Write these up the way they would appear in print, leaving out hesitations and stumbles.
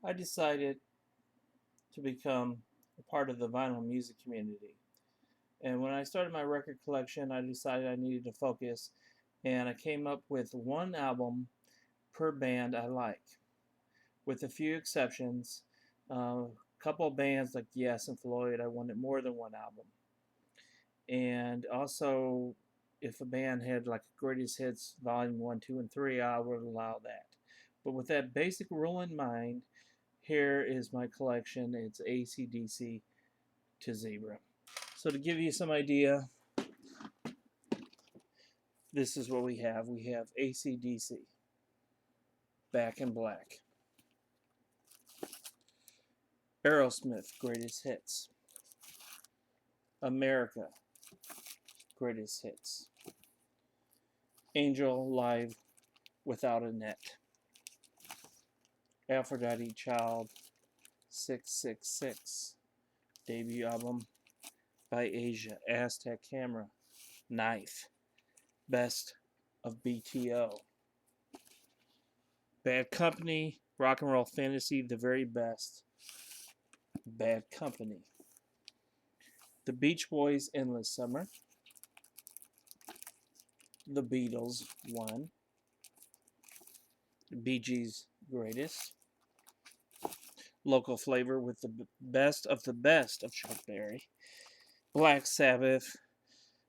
I decided to become a part of the vinyl music community. And when I started my record collection, I decided I needed to focus, and I came up with one album per band I like, with a few exceptions. A couple of bands like Yes and Floyd, I wanted more than one album. And also, if a band had like greatest hits volume 1, 2, and 3, I would allow that. But with that basic rule in mind, here is my collection. It's AC/DC to Zebra. So to give you some idea, this is what we have. We have AC/DC, Back in Black, Aerosmith, Greatest Hits, America, Greatest Hits, Angel Live Without a Net, Aphrodite Child, 666, debut album by Asia, Aztec Camera, Knife, Best of BTO, Bad Company, Rock and Roll Fantasy, The Very Best, Bad Company, The Beach Boys, Endless Summer, The Beatles, 1, Bee Gees, Greatest, Local Flavor with the best of Chuck Berry, Black Sabbath,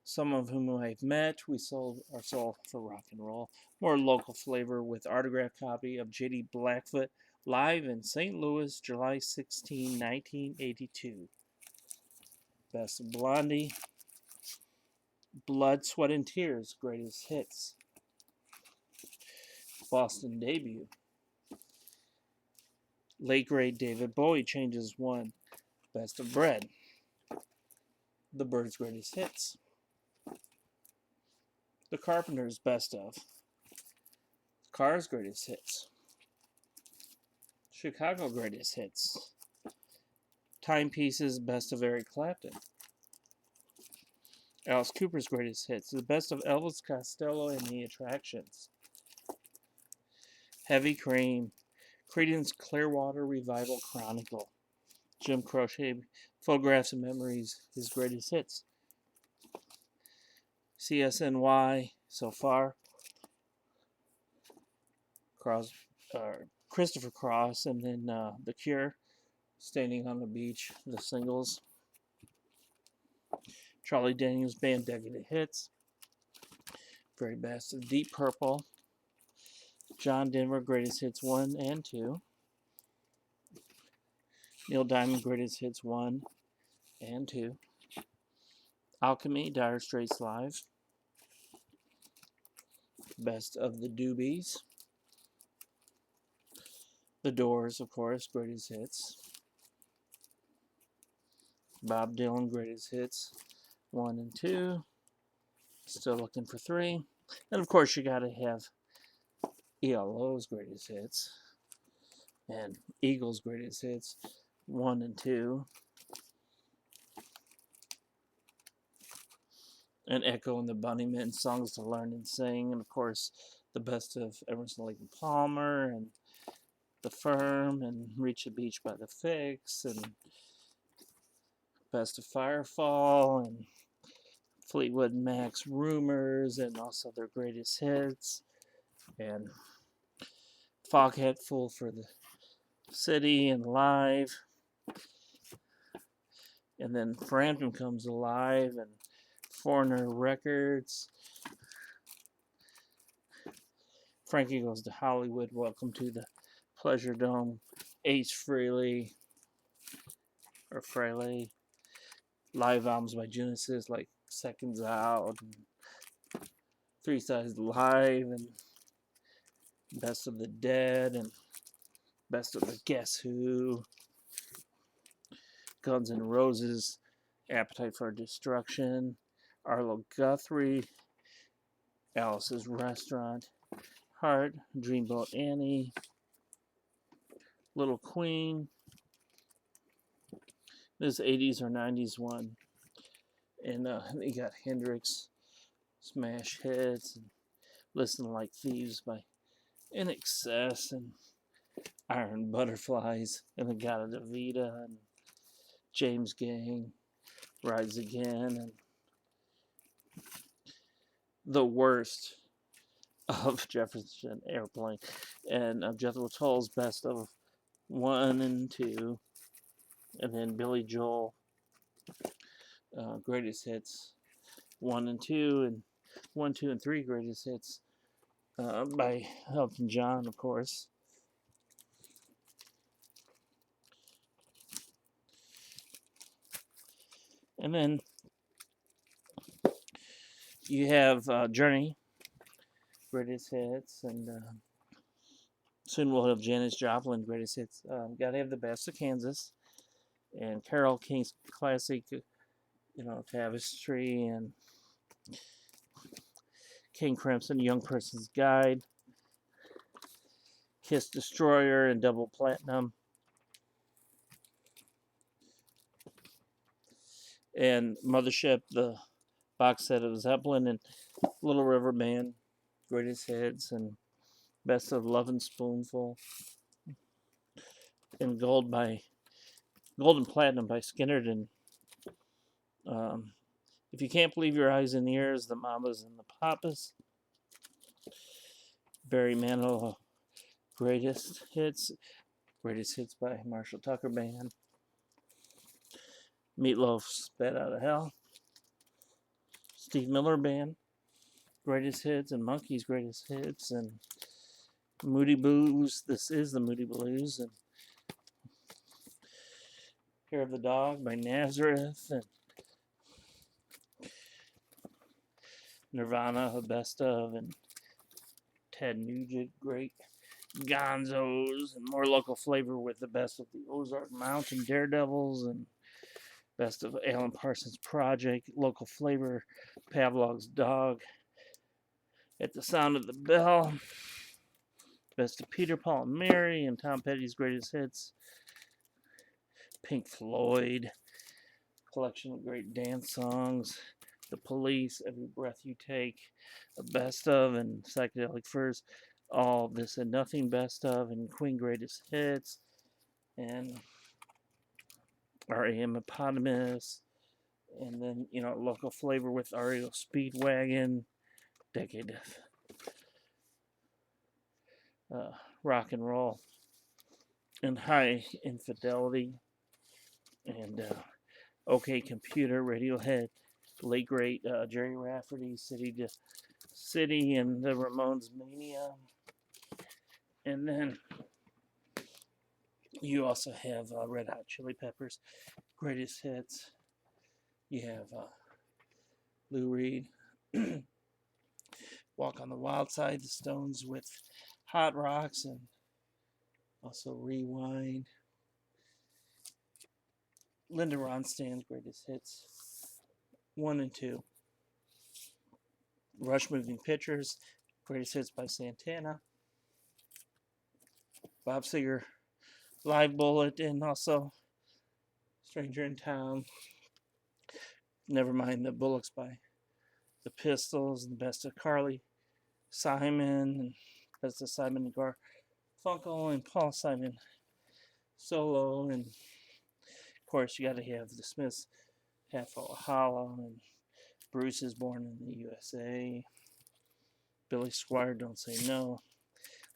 some of whom I've met. We sold our soul for rock and roll. More local flavor with autographed copy of J.D. Blackfoot live in St. Louis, July 16, 1982. Best of Blondie, Blood, Sweat, and Tears, Greatest Hits, Boston Debut, Late Great David Bowie Changes 1, Best of Bread, The Byrds' Greatest Hits, The Carpenters' Best of, Cars' Greatest Hits, Chicago Greatest Hits, Timepieces' Best of Eric Clapton, Alice Cooper's Greatest Hits, the best of Elvis Costello and the Attractions, Heavy Cream, Creedence Clearwater Revival Chronicle, Jim Croce, Photographs and Memories, his greatest hits, CSNY, So Far, Christopher Cross, and then The Cure, Standing on the Beach, the singles, Charlie Daniels Band Decade Hits, very best of Deep Purple, John Denver Greatest Hits 1 and 2, Neil Diamond Greatest Hits 1 and 2, Alchemy Dire Straits Live, Best of the Doobies, The Doors, of course, Greatest Hits, Bob Dylan Greatest Hits 1 and 2, still looking for 3, and of course you gotta have ELO's Greatest Hits and Eagles Greatest Hits 1 and 2, and Echo and the Bunnymen Songs to Learn and Sing, and of course the best of Emerson, Lake and Palmer, and The Firm, and Reach the Beach by the Fix, and best of Firefall, and Fleetwood Mac's Rumors, and also their greatest hits, and Foghat Fool for the City, and Live, and then Frampton Comes Alive, and Foreigner Records, Frankie Goes to Hollywood, Welcome to the Pleasure Dome, Ace Frehley, or Frehley, live albums by Genesis like Seconds Out, and Three Sides Live, and Best of the Dead, and Best of the Guess Who, Guns N' Roses, Appetite for Destruction, Arlo Guthrie, Alice's Restaurant, Heart, Dreamboat Annie, Little Queen. This 80s or 90s one. And you got Hendrix, Smash Hits, and Listen Like Thieves by INXS, and Iron Butterflies, In-A-Gadda-Da-Vida, and James Gang, Rise Again, and the worst of Jefferson Airplane, and Jethro Tull's Best of 1 and 2, and then Billy Joel, Greatest Hits 1 and 2, and 1, 2, and 3 Greatest Hits by Elton John, of course. And then you have Journey, Greatest Hits, and soon we'll have Janis Joplin, Greatest Hits. Gotta have the Best of Kansas, and Carole King's classic, Tapestry, and King Crimson, Young Person's Guide, Kiss Destroyer, and Double Platinum. And Mothership, the box set of Zeppelin, and Little River Band, Greatest Hits, and Best of Lovin' Spoonful, and Gold and Platinum by Skynyrd, and If You Can't Believe Your Eyes and Ears, the Mamas and the Papas, Barry Manilow, Greatest Hits by Marshall Tucker Band, Meatloaf's Bat Out of Hell, Steve Miller Band, Greatest Hits, and Monkeys Greatest Hits, and Moody Blues, This Is the Moody Blues, and Hair of the Dog by Nazareth, and Nirvana, the Best of, and Ted Nugent, Great Gonzos, and more local flavor with the Best of the Ozark Mountain Daredevils, and Best of Alan Parsons Project, local flavor, Pavlov's Dog, At the Sound of the Bell, Best of Peter, Paul, and Mary, and Tom Petty's Greatest Hits, Pink Floyd, collection of great dance songs, The Police, Every Breath You Take, the Best of, and Psychedelic Furs, All This and Nothing Best of, and Queen Greatest Hits, and R.A.M. Eponymous, and then, local flavor with REO Speedwagon, Decade of Rock and Roll, and High Infidelity, and OK Computer, Radiohead, late great Jerry Rafferty, City to City, and the Ramones Mania. And then you also have Red Hot Chili Peppers, Greatest Hits. You have Lou Reed, Walk on the Wild Side, the Stones with Hot Rocks, and also Rewind. Linda Ronstadt's Greatest Hits 1 and 2. Rush Moving Pictures, Greatest Hits by Santana. Bob Seger, Live Bullet, and also Stranger in Town. Nevermind the Bullocks by the Pistols, and Best of Carly Simon, and Best of Simon and Garfunkel, and Paul Simon solo, and of course you got to have the Smiths, Half Full Hollow, and Bruce Is Born in the USA, Billy Squier, Don't Say No,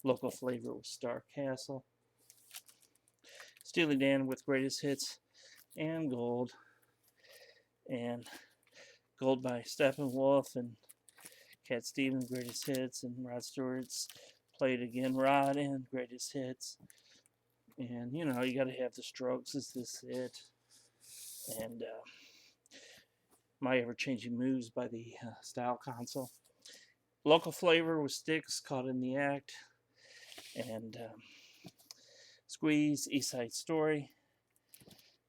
local flavor with Star Castle, Steely Dan with Greatest Hits and Gold, and Gold by Steppenwolf, and Cat Stevens Greatest Hits, and Rod Stewart's Play It Again, Rod, and Greatest Hits. And you got to have the Strokes, Is This It, and My Ever Changing Moves by the Style Console. Local flavor with Styx, Caught in the Act, and Squeeze, East Side Story,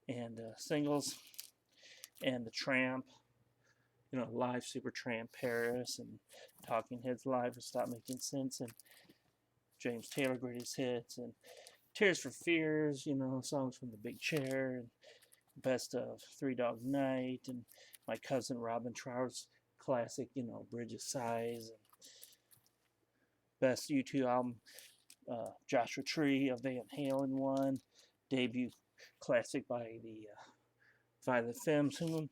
and singles, and The Tramp, Live Supertramp Paris, and Talking Heads Live with Stop Making Sense, and James Taylor Greatest Hits, and Tears for Fears, songs from The Big Chair, and Best of Three Dog Night, and my cousin Robin Trower's classic, Bridge of Sighs, and Best U2 album, Joshua Tree of Van Halen one, debut classic by the Violet Femmes, whom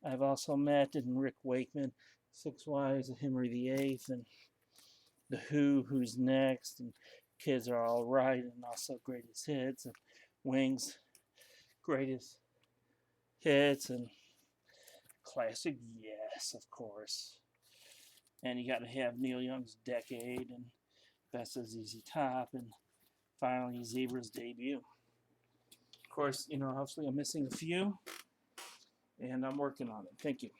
I've also met, and Rick Wakeman, Six Wives of Henry VIII, and The Who, Who's Next, and Kids Are All Right, and also Greatest Hits, and Wings, Greatest Hits, and classic, yes, of course. And you got to have Neil Young's Decade, and Best of ZZ Top, and finally Zebra's Debut. Of course, obviously I'm missing a few, and I'm working on it. Thank you.